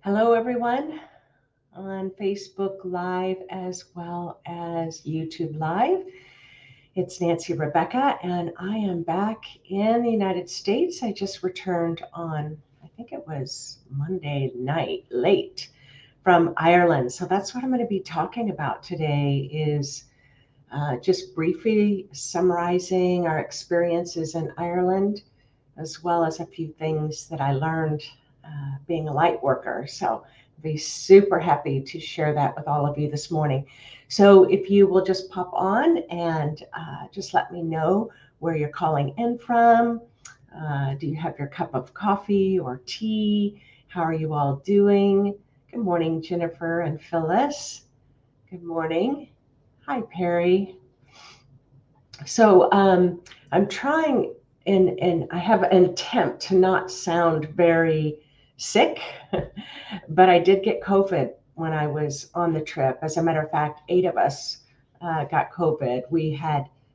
Hello, everyone on Facebook Live as well as YouTube Live. It's Nancy Rebecca, and I am back in the United States. I just returned on, I think it was Monday night, late from Ireland. So that's what I'm going to be talking about today is just briefly summarizing our experiences in Ireland, as well as a few things that I learned being a light worker. So I'll be super happy to share that with all of you this morning. So if you will just pop on and just let me know where you're calling in from. Do you have your cup of coffee or tea? How are you all doing? Good morning, Jennifer and Phyllis. Good morning. Hi, Perry. So I'm trying, and I have an attempt to not sound very sick, but I did get COVID when I was on the trip. As a matter of fact, 8 of us got COVID.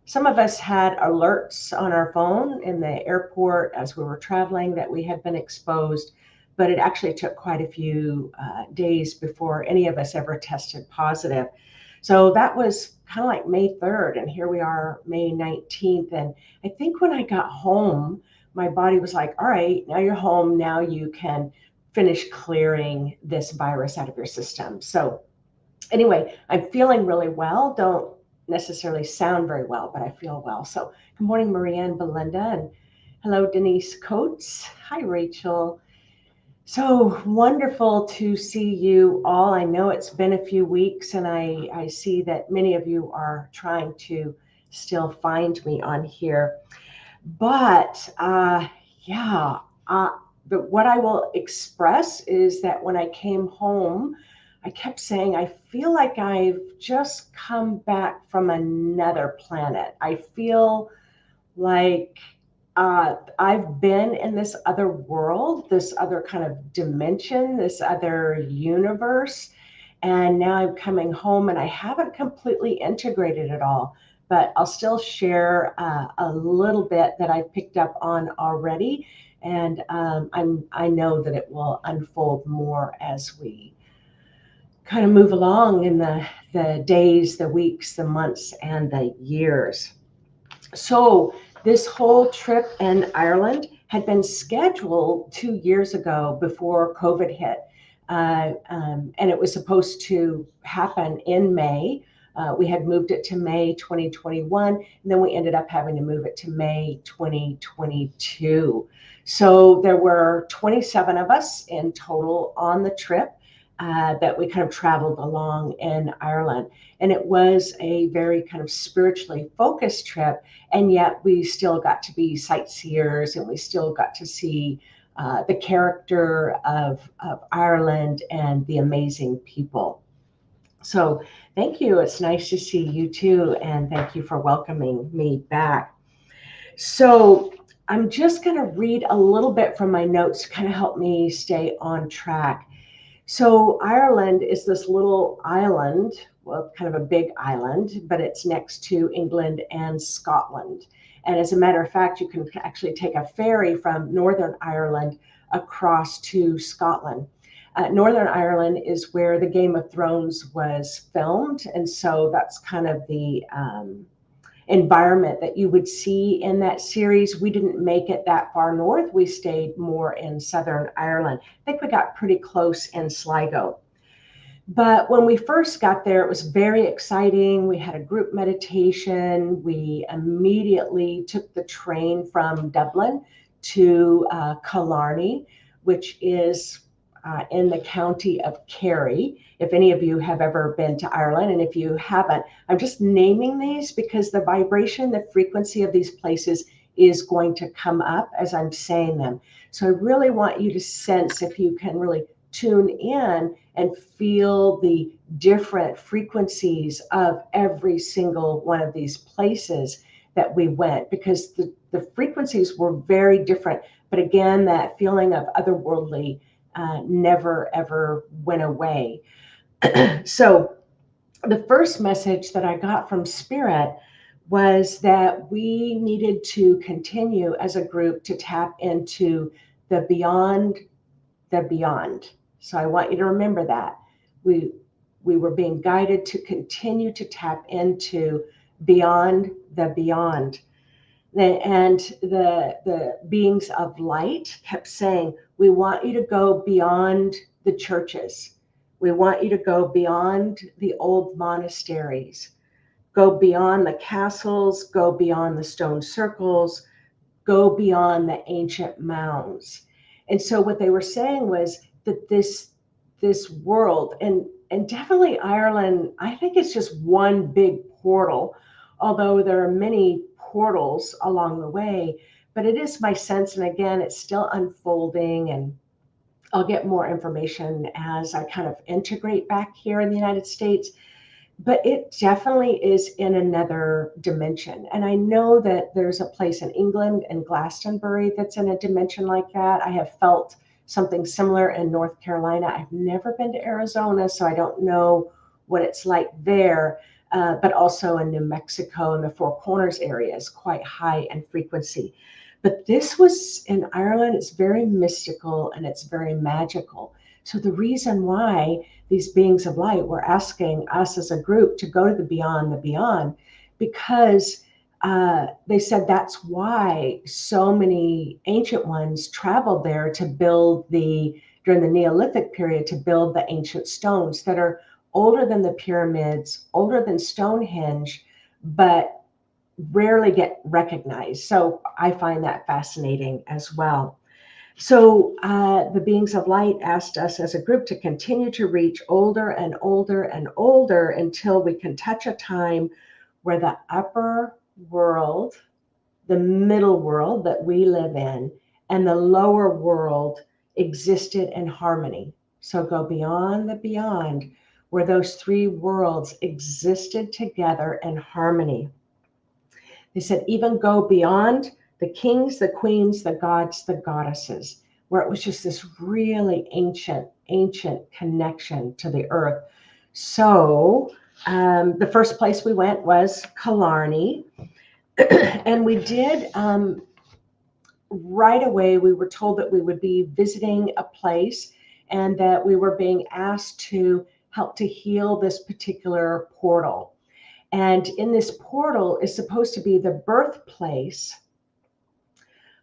Some of us had alerts on our phone in the airport as we were traveling that we had been exposed, but it actually took quite a few days before any of us ever tested positive. So that was kind of like May 3rd, and here we are, May 19th. And I think when I got home, my body was like, all right, now you're home. Now you can finish clearing this virus out of your system. So anyway, I'm feeling really well. Don't necessarily sound very well, but I feel well. So good morning, Maria and Belinda. And hello, Denise Coates. Hi, Rachel. So wonderful to see you all. I know it's been a few weeks, and I see that many of you are trying to still find me on here. But yeah, but what I will express is that when I came home, I kept saying, I feel like I've just come back from another planet. I feel like I've been in this other world, this other kind of dimension, this other universe. And now I'm coming home and I haven't completely integrated it all, but I'll still share a little bit that I've picked up on already. And I know that it will unfold more as we kind of move along in the days, the weeks, the months, and the years. So this whole trip in Ireland had been scheduled 2 years ago before COVID hit. And it was supposed to happen in May. We had moved it to May 2021, and then we ended up having to move it to May 2022. So there were 27 of us in total on the trip that we kind of traveled along in Ireland. And it was a very kind of spiritually focused trip. And yet we still got to be sightseers, and we still got to see the character of Ireland and the amazing people. So thank you. It's nice to see you too. And thank you for welcoming me back. So I'm just going to read a little bit from my notes to kind of help me stay on track. So Ireland is this little island, well, kind of a big island, but it's next to England and Scotland. And as a matter of fact, you can actually take a ferry from Northern Ireland across to Scotland. Northern Ireland is where the Game of Thrones was filmed. And so that's kind of the environment that you would see in that series. We didn't make it that far north. We stayed more in Southern Ireland. I think we got pretty close in Sligo. But when we first got there, it was very exciting. We had a group meditation. We immediately took the train from Dublin to Killarney, which is in the county of Kerry. If any of you have ever been to Ireland, and if you haven't, I'm just naming these because the vibration, the frequency of these places is going to come up as I'm saying them. So I really want you to sense, if you can really tune in and feel the different frequencies of every single one of these places that we went, because the frequencies were very different. But again, that feeling of otherworldly never ever went away. So the first message that I got from Spirit was that we needed to continue as a group to tap into the beyond the beyond. So I want you to remember that. We were being guided to continue to tap into beyond the beyond. And the beings of light kept saying, we want you to go beyond the churches. We want you to go beyond the old monasteries, go beyond the castles, go beyond the stone circles, go beyond the ancient mounds. And so what they were saying was that this world, and definitely Ireland, I think it's just one big portal, although there are many portals along the way. But it is my sense, and again, it's still unfolding, and I'll get more information as I kind of integrate back here in the United States, but it definitely is in another dimension. And I know that there's a place in England and Glastonbury that's in a dimension like that. I have felt something similar in North Carolina. I've never been to Arizona, so I don't know what it's like there. But also in New Mexico and the Four Corners area is quite high in frequency. But this was in Ireland, it's very mystical and it's very magical. So the reason why these beings of light were asking us as a group to go to the beyond, because they said that's why so many ancient ones traveled there to build during the Neolithic period, to build the ancient stones that are older than the pyramids, older than Stonehenge, but rarely get recognized. So I find that fascinating as well. So the beings of light asked us as a group to continue to reach older and older and older until we can touch a time where the upper world, the middle world that we live in, and the lower world existed in harmony. So go beyond the beyond, where those three worlds existed together in harmony. They said, even go beyond the kings, the queens, the gods, the goddesses, where it was just this really ancient connection to the earth. So the first place we went was Killarney. And we did, right away, we were told that we would be visiting a place and that we were being asked to help to heal this particular portal. And in this portal is supposed to be the birthplace.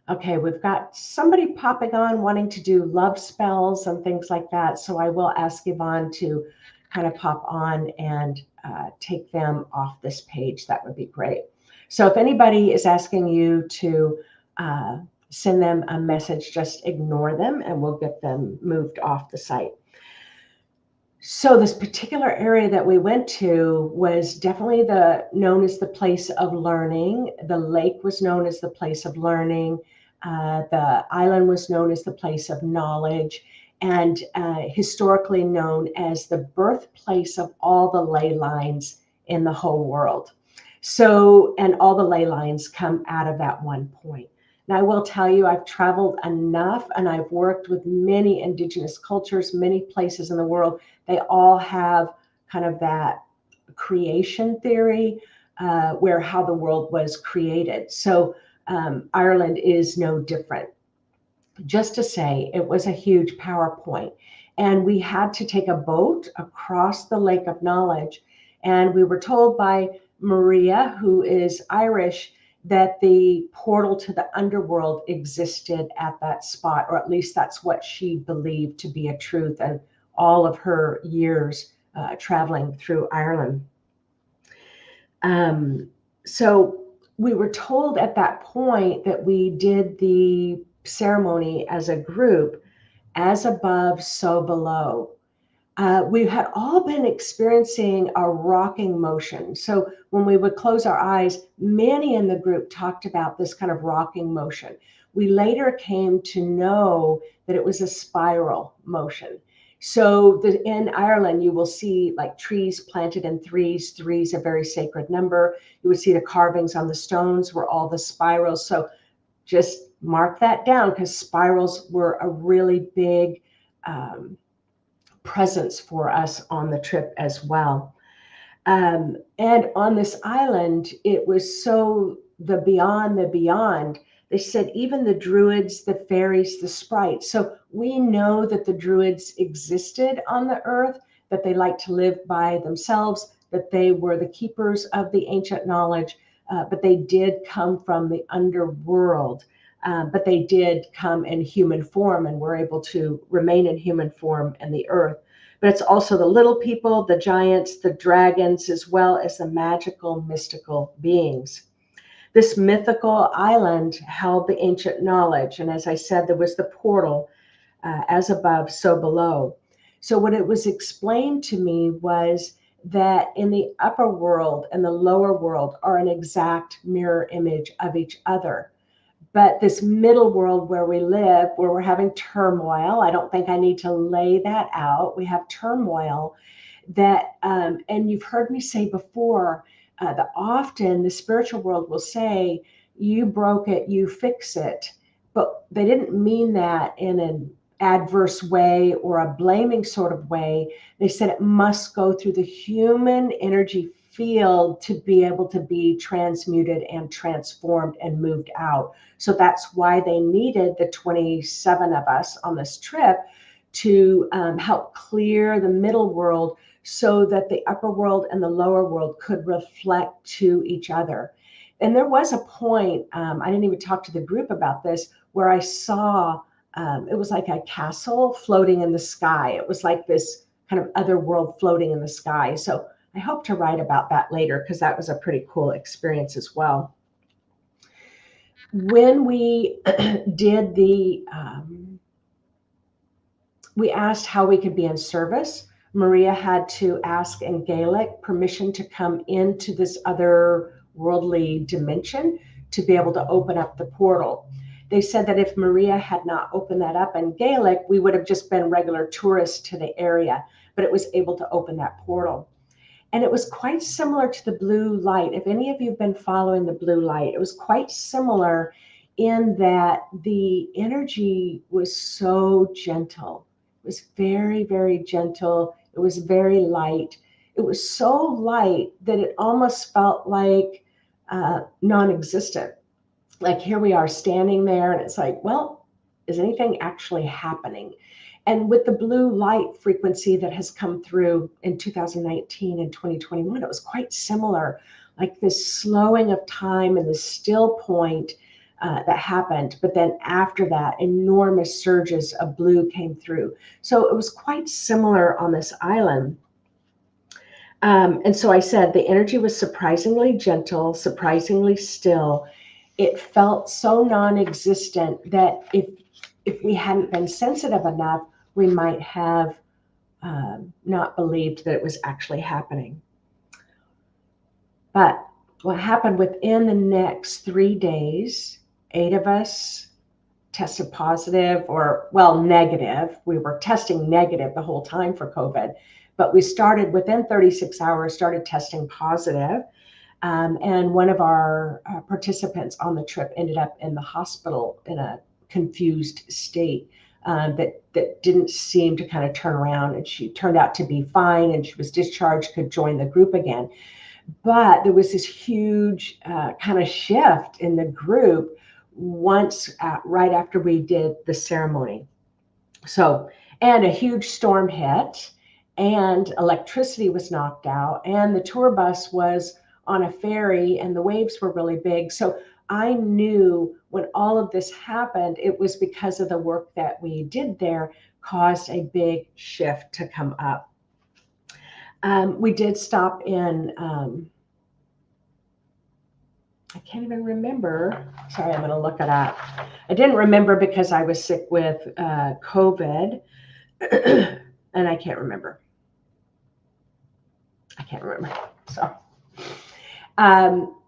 Okay, we've got somebody popping on wanting to do love spells and things like that. So I will ask Yvonne to kind of pop on and take them off this page. That would be great. So if anybody is asking you to send them a message, just ignore them and we'll get them moved off the site. So this particular area that we went to was definitely known as the place of learning. The lake was known as the place of learning. The island was known as the place of knowledge, and historically known as the birthplace of all the ley lines in the whole world. So, and all the ley lines come out of that one point. Now, I will tell you, I've traveled enough and I've worked with many indigenous cultures, many places in the world. They all have kind of that creation theory where how the world was created. So Ireland is no different. Just to say, it was a huge PowerPoint. And we had to take a boat across the Lake of Knowledge. And we were told by Maria, who is Irish, that the portal to the underworld existed at that spot, or at least that's what she believed to be a truth and all of her years traveling through Ireland. So we were told at that point that we did the ceremony as a group, as above, so below. We had all been experiencing a rocking motion. So when we would close our eyes, many in the group talked about this kind of rocking motion. We later came to know that it was a spiral motion. So in Ireland, you will see like trees planted in threes. Three is a very sacred number. You would see the carvings on the stones were all the spirals. So just mark that down, because spirals were a really big presence for us on the trip as well. And on this island, it was so the beyond, They said even the druids, the fairies, the sprites. So we know that the druids existed on the earth, that they liked to live by themselves, that they were the keepers of the ancient knowledge, but they did come from the underworld. But they did come in human form and were able to remain in human form in the earth. But it's also the little people, the giants, the dragons, as well as the magical, mystical beings. This mythical island held the ancient knowledge. And as I said, there was the portal, as above, so below. So what it was explained to me was that in the upper world and the lower world are an exact mirror image of each other. But this middle world where we live, where we're having turmoil, I don't think I need to lay that out. We have turmoil that, and you've heard me say before, that often the spiritual world will say, you broke it, you fix it. But they didn't mean that in an adverse way or a blaming sort of way. They said it must go through the human energy field to be able to be transmuted and transformed and moved out. So that's why they needed the 27 of us on this trip to help clear the middle world so that the upper world and the lower world could reflect to each other. And there was a point, I didn't even talk to the group about this, where I saw it was like a castle floating in the sky. It was like this kind of other world floating in the sky. So I hope to write about that later because that was a pretty cool experience as well. When we did we asked how we could be in service. Maria had to ask in Gaelic permission to come into this other worldly dimension to be able to open up the portal. They said that if Maria had not opened that up in Gaelic, we would have just been regular tourists to the area, but it was able to open that portal. And it was quite similar to the blue light. If any of you have been following the blue light, it was quite similar in that the energy was so gentle. It was very, very gentle. It was very light. It was so light that it almost felt like non-existent. Like here we are standing there and it's like, well, is anything actually happening? And with the blue light frequency that has come through in 2019 and 2021, it was quite similar, like this slowing of time and this still point that happened. But then after that, enormous surges of blue came through. So it was quite similar on this island. And so I said the energy was surprisingly gentle, surprisingly still. It felt so non-existent that if we hadn't been sensitive enough, we might have not believed that it was actually happening. But what happened within the next 3 days, 8 of us tested positive or, well, negative. We were testing negative the whole time for COVID, but we started within 36 hours, started testing positive. And one of our participants on the trip ended up in the hospital in a confused state that didn't seem to kind of turn around. And she turned out to be fine and she was discharged, could join the group again. But there was this huge kind of shift in the group once right after we did the ceremony. So, and a huge storm hit and electricity was knocked out and the tour bus was on a ferry and the waves were really big. So I knew when all of this happened, it was because of the work that we did there caused a big shift to come up. We did stop in, I can't even remember. Sorry, I'm going to look it up. I didn't remember because I was sick with COVID and I can't remember. So,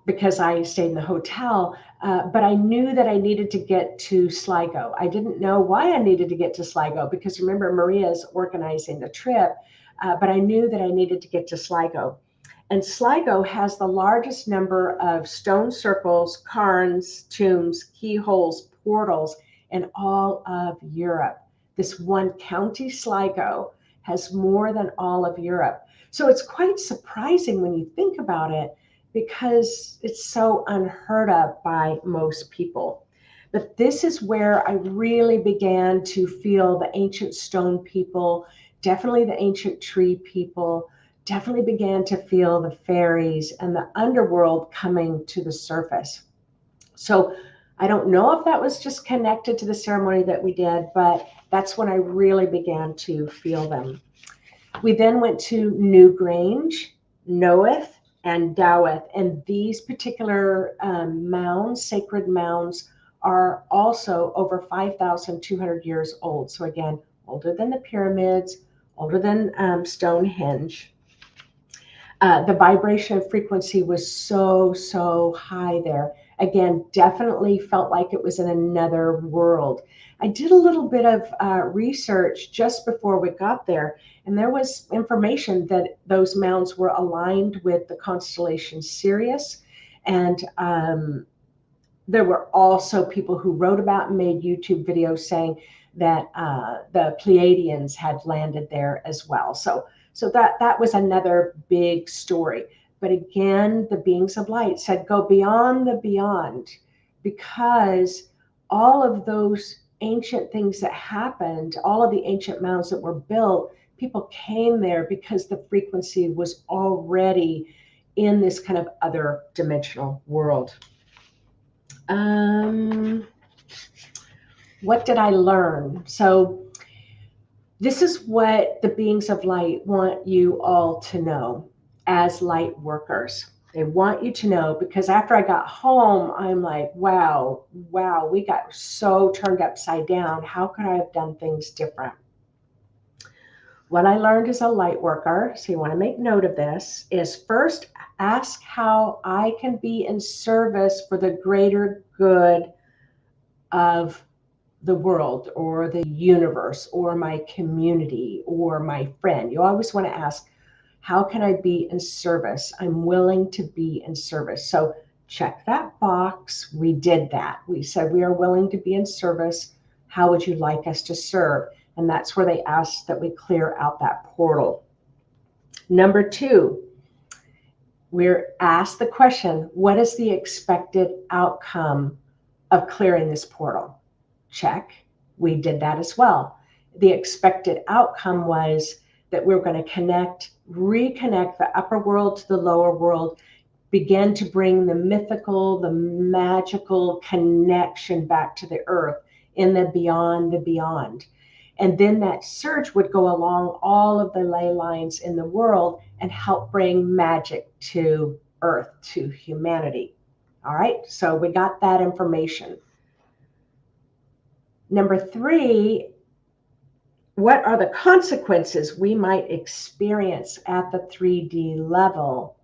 because I stayed in the hotel, but I knew that I needed to get to Sligo. I didn't know why I needed to get to Sligo because remember, Maria's organizing the trip, but I knew that I needed to get to Sligo. And Sligo has the largest number of stone circles, cairns, tombs, keyholes, portals in all of Europe. This one county, Sligo, has more than all of Europe. So it's quite surprising when you think about it because it's so unheard of by most people. But this is where I really began to feel the ancient stone people, definitely the ancient tree people, definitely began to feel the fairies and the underworld coming to the surface. So I don't know if that was just connected to the ceremony that we did, but that's when I really began to feel them. We then went to Newgrange, Knoweth, and Doweth. And these particular mounds, sacred mounds, are also over 5,200 years old. So again, older than the pyramids, older than Stonehenge. The vibration frequency was so high there. Again, definitely felt like it was in another world. I did a little bit of research just before we got there, and there was information that those mounds were aligned with the constellation Sirius. And there were also people who wrote about and made YouTube videos saying that the Pleiadians had landed there as well. So that was another big story. But again, the beings of light said, go beyond the beyond, because all of those ancient things that happened, all of the ancient mounds that were built, people came there because the frequency was already in this kind of other dimensional world. What did I learn? So this is what the beings of light want you all to know as light workers. They want you to know, because after I got home, I'm like, wow, we got so turned upside down. How could I have done things different? What I learned as a light worker, so you want to make note of this, is first ask how I can be in service for the greater good of the world or the universe or my community or my friend. You always want to ask, how can I be in service? I'm willing to be in service. So check that box. We did that. We said we are willing to be in service. How would you like us to serve? And that's where they asked that we clear out that portal. Number 2, we're asked the question, what is the expected outcome of clearing this portal? Check. We did that as well. The expected outcome was that we're going to reconnect the upper world to the lower world, begin to bring the mythical, the magical connection back to the earth in the beyond. And then that surge would go along all of the ley lines in the world and help bring magic to earth, to humanity. All right, so we got that information. Number 3, what are the consequences we might experience at the 3D level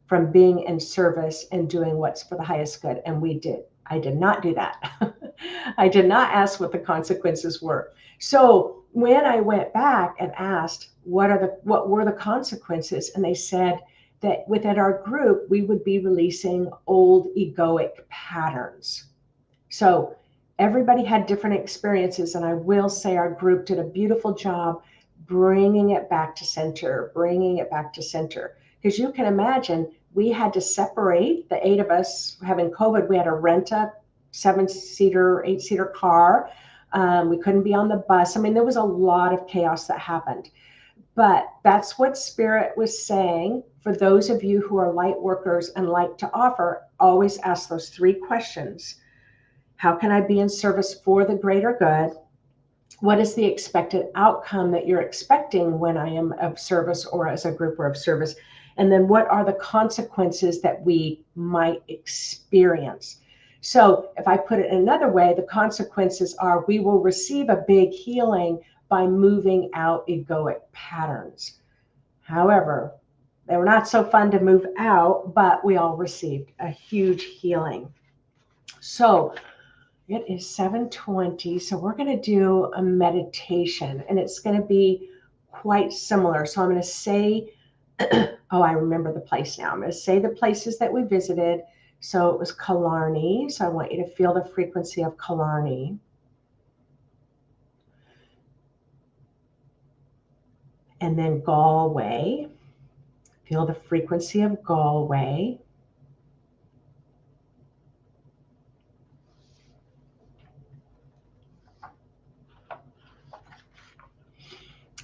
from being in service and doing what's for the highest good? And we did. I did not do that. I did not ask what the consequences were. So when I went back and asked what were the consequences, and they said that within our group we would be releasing old egoic patterns. So everybody had different experiences, and I will say our group did a beautiful job bringing it back to center. Because you can imagine, we had to separate the 8 of us having COVID. We had to rent a 7-seater, 8-seater car. We couldn't be on the bus. I mean, there was a lot of chaos that happened. But that's what Spirit was saying. For those of you who are light workers and like to offer, always ask those 3 questions. How can I be in service for the greater good? What is the expected outcome that you're expecting when I am of service or as a group or of service? And then what are the consequences that we might experience? So if I put it another way, the consequences are we will receive a big healing by moving out egoic patterns. However, they were not so fun to move out, but we all received a huge healing. So it is 7:20, so we're going to do a meditation, and it's going to be quite similar. So I'm going to say, oh, I remember the place now. I'm going to say the places that we visited. So it was Killarney. So I want you to feel the frequency of Killarney. And then Galway. Feel the frequency of Galway.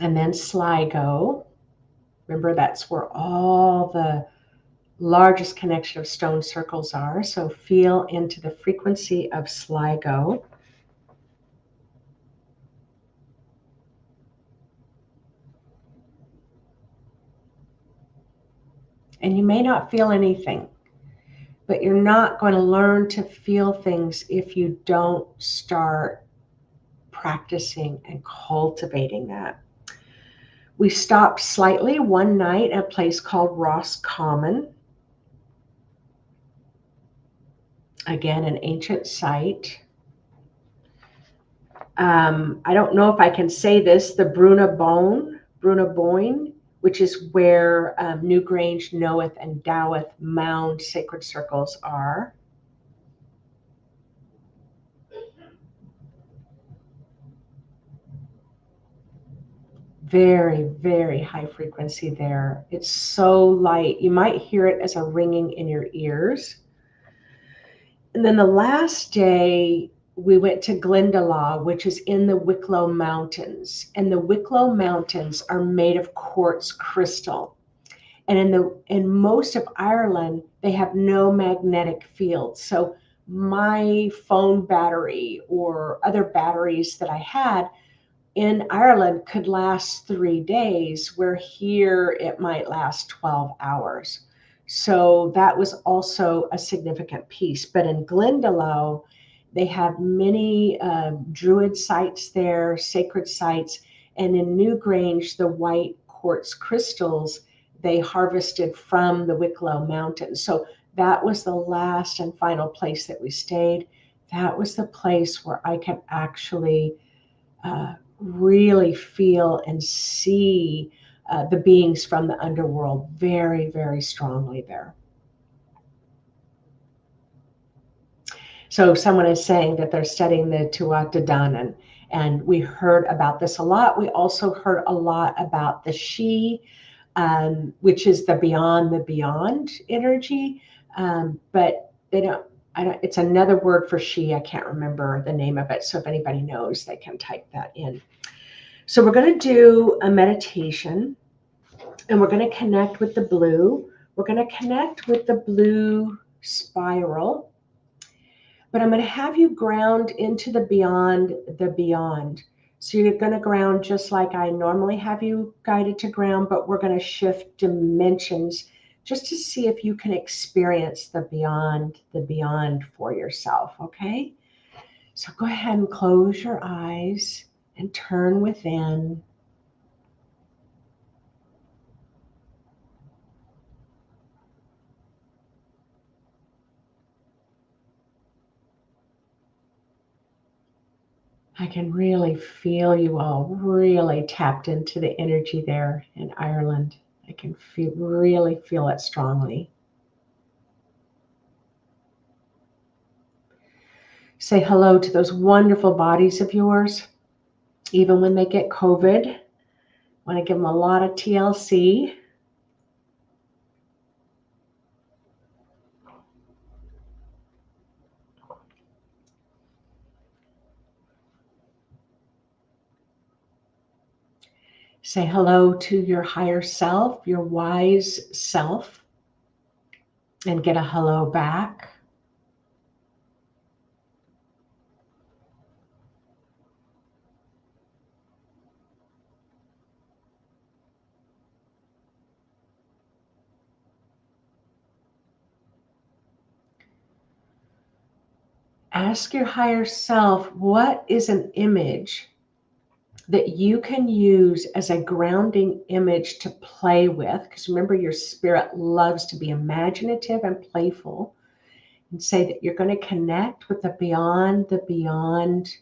And then Sligo. Remember, that's where all the largest connection of stone circles are. So feel into the frequency of Sligo. And you may not feel anything, but you're not going to learn to feel things if you don't start practicing and cultivating that. We stopped slightly one night at a place called Roscommon. Again, an ancient site. I don't know if I can say this, the Brunaboyne, which is where Newgrange, Knoweth, and Doweth mound sacred circles are. Very, very high frequency there. It's so light. You might hear it as a ringing in your ears. And then the last day, we went to Glendalough, which is in the Wicklow Mountains. And the Wicklow Mountains are made of quartz crystal. And in most of Ireland, they have no magnetic field. So my phone battery or other batteries that I had in Ireland could last 3 days, where here it might last 12 hours. So that was also a significant piece. But in Glendalough, they have many druid sites there, sacred sites. And in Newgrange, the white quartz crystals they harvested from the Wicklow Mountains. So that was the last and final place that we stayed. That was the place where I could actually really feel and see the beings from the underworld very, very strongly there. So someone is saying that they're studying the Tuatha De Danann, and we heard about this a lot. We also heard a lot about the She, which is the beyond energy, but they don't. It's another word for She. I can't remember the name of it. So if anybody knows, they can type that in. So we're going to do a meditation, and we're going to connect with the blue. We're going to connect with the blue spiral, but I'm going to have you ground into the beyond. So you're going to ground just like I normally have you guided to ground, but we're going to shift dimensions just to see if you can experience the beyond for yourself, okay? So go ahead and close your eyes and turn within. I can really feel you all really tapped into the energy there in Ireland. I can really feel it strongly. Say hello to those wonderful bodies of yours. Even when they get COVID, I want to give them a lot of TLC. Say hello to your higher self, your wise self, and get a hello back. Ask your higher self, what is an image that you can use as a grounding image to play with? Because remember, your spirit loves to be imaginative and playful. And say that you're going to connect with the beyond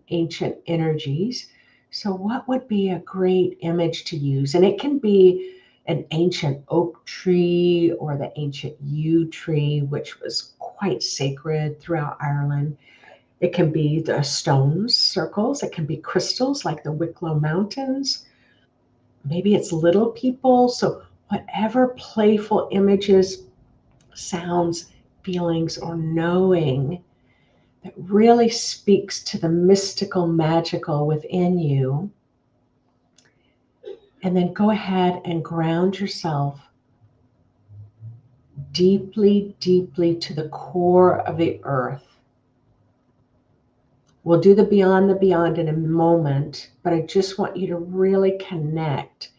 ancient energies. So what would be a great image to use? And it can be an ancient oak tree or the ancient yew tree, which was quite sacred throughout Ireland. It can be the stones, circles. It can be crystals like the Wicklow Mountains. Maybe it's little people. So whatever playful images, sounds, feelings, or knowing that really speaks to the mystical, magical within you, And then go ahead and ground yourself deeply, deeply to the core of the earth. We'll do the beyond in a moment, but I just want you to really connect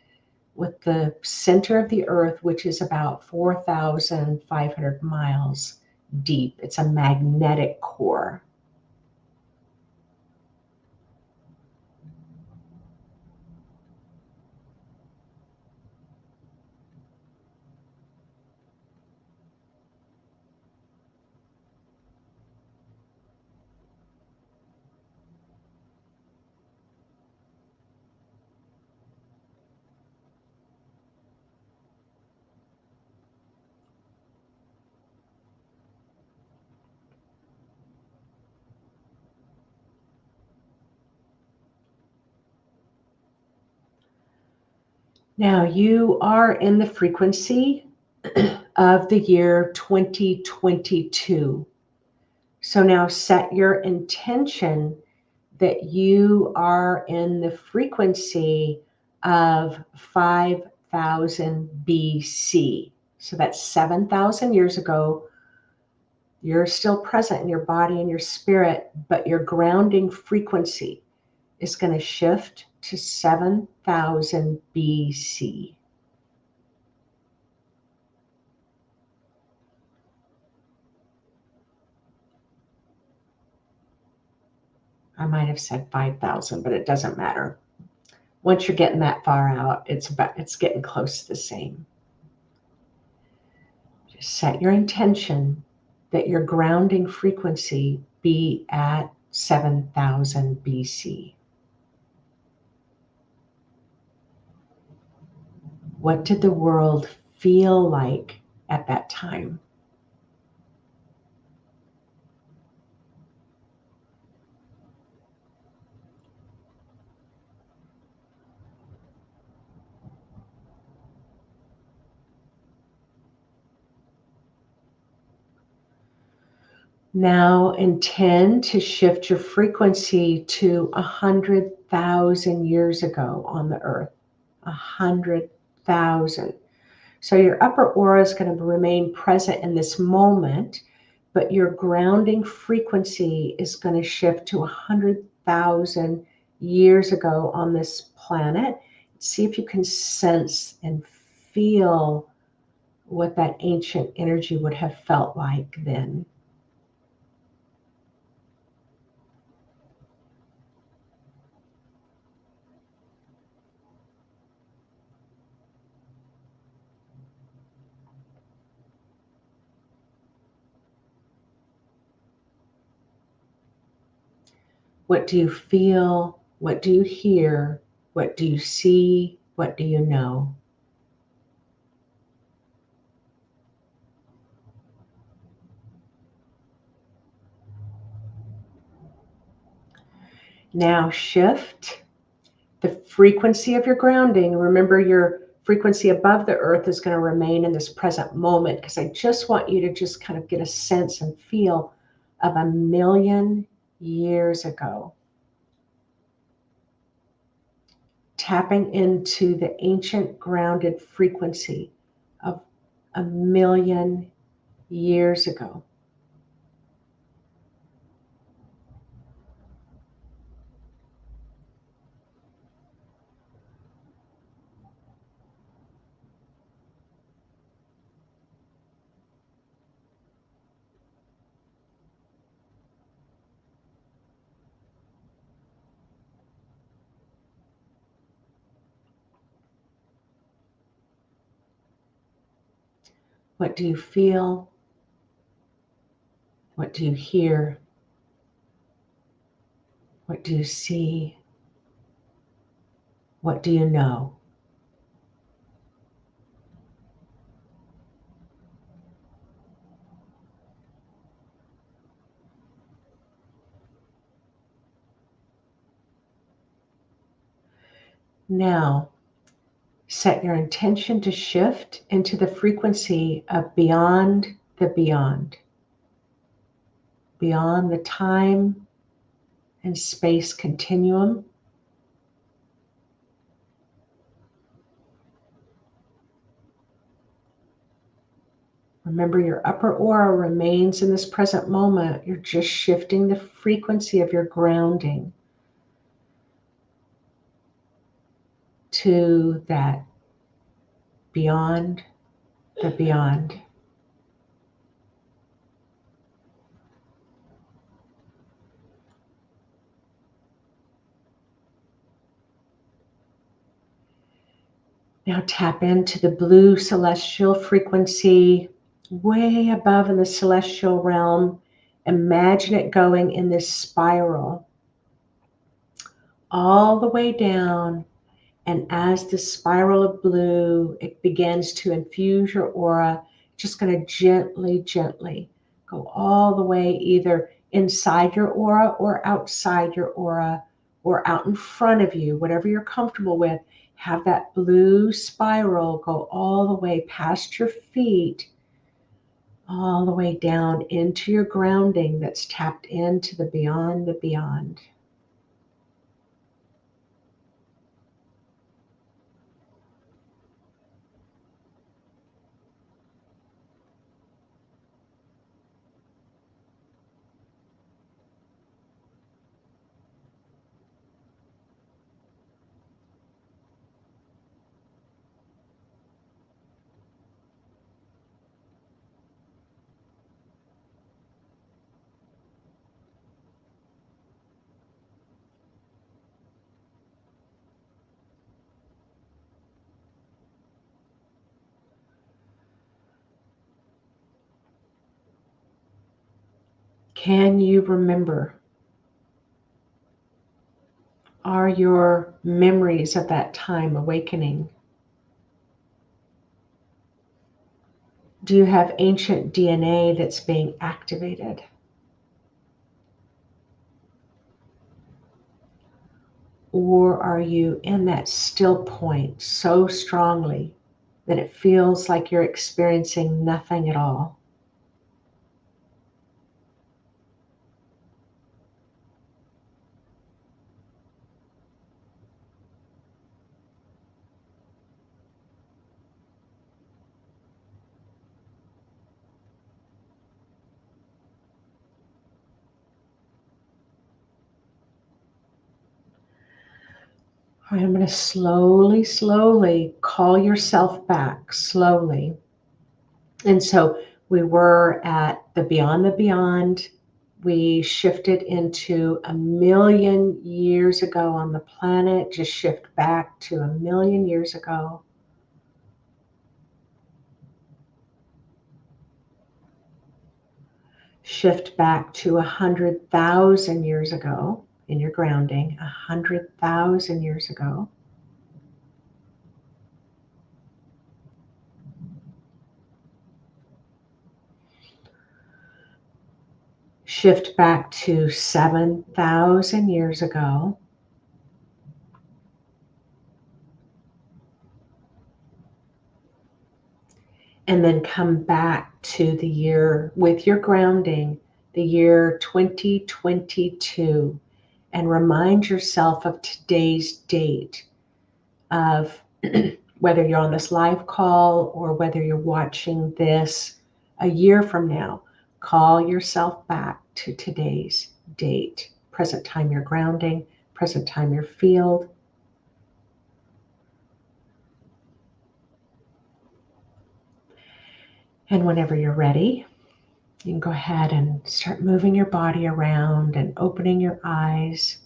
with the center of the earth, which is about 4,500 miles deep. It's a magnetic core. Now you are in the frequency of the year 2022. So now set your intention that you are in the frequency of 5,000 BC. So that's 7,000 years ago. You're still present in your body and your spirit, but your grounding frequency is going to shift to 7,000 BC. I might have said 5,000, but it doesn't matter. Once you're getting that far out, it's getting close to the same. Just set your intention that your grounding frequency be at 7,000 BC. What did the world feel like at that time? Now intend to shift your frequency to 100,000 years ago on the earth. 100,000. So your upper aura is going to remain present in this moment, but your grounding frequency is going to shift to 100,000 years ago on this planet. See if you can sense and feel what that ancient energy would have felt like then. What do you feel? What do you hear? What do you see? What do you know? Now shift the frequency of your grounding. Remember, your frequency above the earth is going to remain in this present moment, because I just want you to just kind of get a sense and feel of 1,000,000 years ago. Tapping into the ancient grounded frequency of 1,000,000 years ago. What do you feel? What do you hear? What do you see? What do you know? Now, set your intention to shift into the frequency of beyond the beyond the time and space continuum. Remember, your upper aura remains in this present moment. You're just shifting the frequency of your grounding to that beyond the beyond. Now tap into the blue celestial frequency way above in the celestial realm. Imagine it going in this spiral all the way down. And as the spiral of blue, it begins to infuse your aura, just going to gently, gently go all the way either inside your aura or outside your aura or out in front of you, whatever you're comfortable with. Have that blue spiral go all the way past your feet, all the way down into your grounding that's tapped into the beyond the beyond. Can you remember? Are your memories of that time awakening? Do you have ancient DNA that's being activated? Or are you in that still point so strongly that it feels like you're experiencing nothing at all? All right, I'm going to slowly, slowly call yourself back, slowly. And so we were at the beyond the beyond. We shifted into 1,000,000 years ago on the planet. Just shift back to 1,000,000 years ago. Shift back to 100,000 years ago in your grounding, 100,000 years ago. Shift back to 7,000 years ago. And then come back to the year with your grounding, the year 2022, and remind yourself of today's date, of whether you're on this live call or whether you're watching this a year from now. Call yourself back to today's date. Present time you're grounding, present time your field. And whenever you're ready, you can go ahead and start moving your body around and opening your eyes.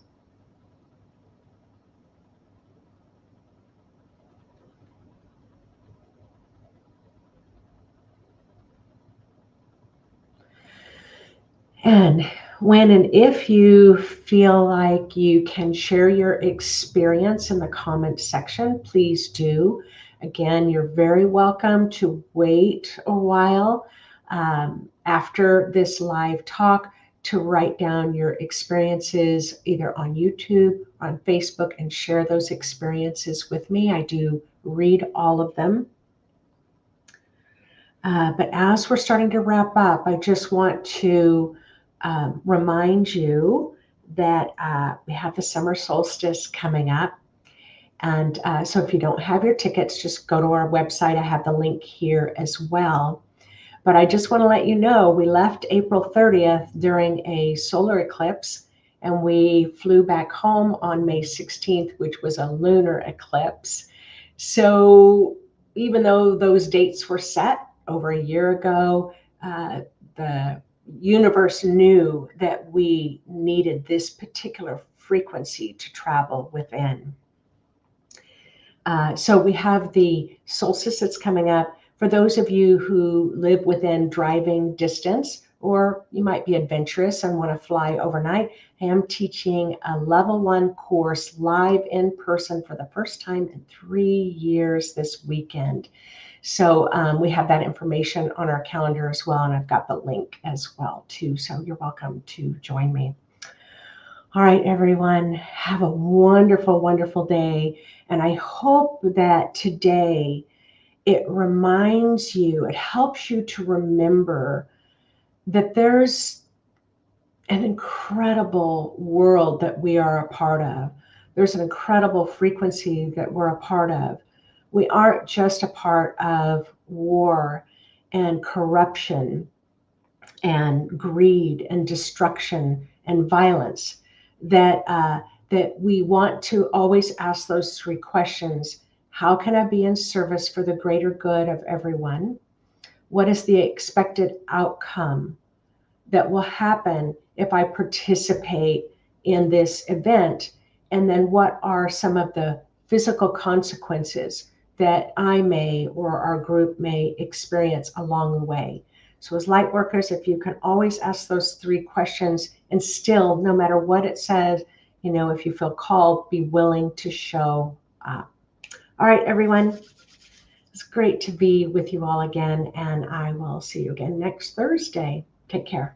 And when and if you feel like you can share your experience in the comment section, please do. Again, you're very welcome to wait a while after this live talk to write down your experiences either on YouTube, on Facebook, and share those experiences with me. I do read all of them. But as we're starting to wrap up, I just want to remind you that we have the summer solstice coming up. And so if you don't have your tickets, just go to our website. I have the link here as well. But I just want to let you know, we left April 30th during a solar eclipse, and we flew back home on May 16th, which was a lunar eclipse. So even though those dates were set over a year ago, the universe knew that we needed this particular frequency to travel within. So we have the solstice that's coming up. For those of you who live within driving distance, or you might be adventurous and want to fly overnight, I am teaching a level 1 course live in person for the first time in 3 years this weekend. So we have that information on our calendar as well, and I've got the link as well too. So you're welcome to join me. All right, everyone, have a wonderful, wonderful day. And I hope that today it reminds you, it helps you to remember that there's an incredible world that we are a part of. There's an incredible frequency that we're a part of. We aren't just a part of war and corruption and greed and destruction and violence, that we want to always ask those 3 questions. How can I be in service for the greater good of everyone? What is the expected outcome that will happen if I participate in this event? And then what are some of the physical consequences that I may or our group may experience along the way? So as light workers, if you can always ask those 3 questions and still, no matter what it says, if you feel called, be willing to show up. All right, everyone. It's great to be with you all again, and I will see you again next Thursday. Take care.